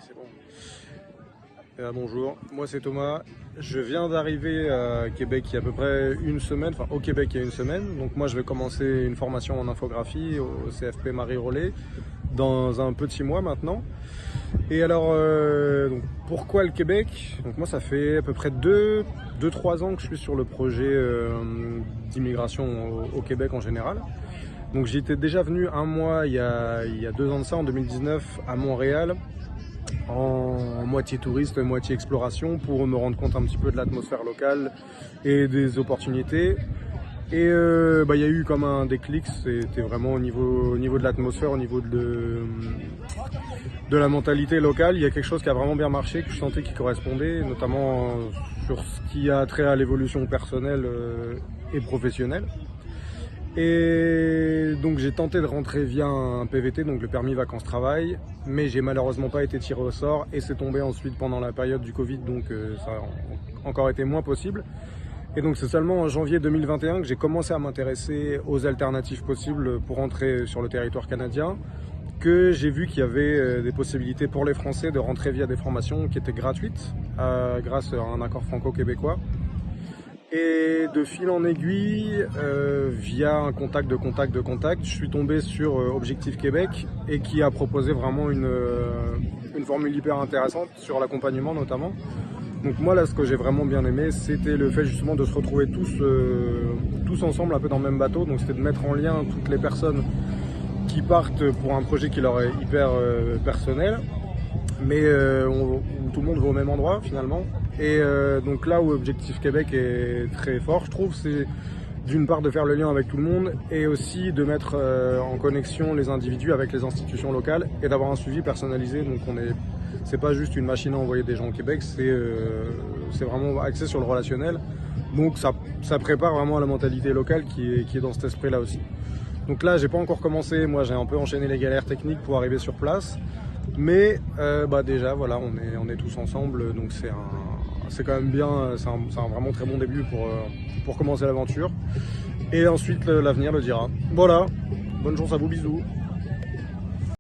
C'est bon. Bonjour, moi c'est Thomas. Je viens d'arriver à Québec il y a à peu près une semaine, enfin au Québec il y a une semaine. Donc moi je vais commencer une formation en infographie au CFP Marie-Rollet dans un petit mois maintenant. Et alors, donc, pourquoi le Québec? Donc moi ça fait à peu près 2-3 ans que je suis sur le projet d'immigration au Québec en général. Donc j'y étais déjà venu un mois il y a 2 ans de ça, en 2019, à Montréal, en moitié touriste, moitié exploration, pour me rendre compte un petit peu de l'atmosphère locale et des opportunités. Et il y a eu comme un déclic, c'était vraiment au niveau de l'atmosphère, au niveau de la mentalité locale. Il y a quelque chose qui a vraiment bien marché, que je sentais qui correspondait, notamment sur ce qui a trait à l'évolution personnelle et professionnelle. Et donc j'ai tenté de rentrer via un PVT, donc le permis vacances-travail, mais j'ai malheureusement pas été tiré au sort et c'est tombé ensuite pendant la période du Covid, donc ça a encore été moins possible. Et donc c'est seulement en janvier 2021 que j'ai commencé à m'intéresser aux alternatives possibles pour rentrer sur le territoire canadien, que j'ai vu qu'il y avait des possibilités pour les Français de rentrer via des formations qui étaient gratuites grâce à un accord franco-québécois. Et de fil en aiguille, via un contact, je suis tombé sur Objectif Québec et qui a proposé vraiment une formule hyper intéressante sur l'accompagnement notamment. Donc moi là ce que j'ai vraiment bien aimé, c'était le fait justement de se retrouver tous ensemble un peu dans le même bateau. Donc c'était de mettre en lien toutes les personnes qui partent pour un projet qui leur est hyper personnel, mais où tout le monde va au même endroit finalement. Et donc là où Objectif Québec est très fort, je trouve, c'est d'une part de faire le lien avec tout le monde et aussi de mettre en connexion les individus avec les institutions locales et d'avoir un suivi personnalisé. Donc c'est pas juste une machine à envoyer des gens au Québec, c'est vraiment axé sur le relationnel. Donc ça prépare vraiment à la mentalité locale qui est dans cet esprit-là aussi. Donc là, j'ai pas encore commencé, moi j'ai un peu enchaîné les galères techniques pour arriver sur place. Mais déjà voilà, on est tous ensemble, donc c'est quand même bien, c'est un vraiment très bon début pour commencer l'aventure. Et ensuite l'avenir le dira. Voilà, bonne chance à vous, bisous.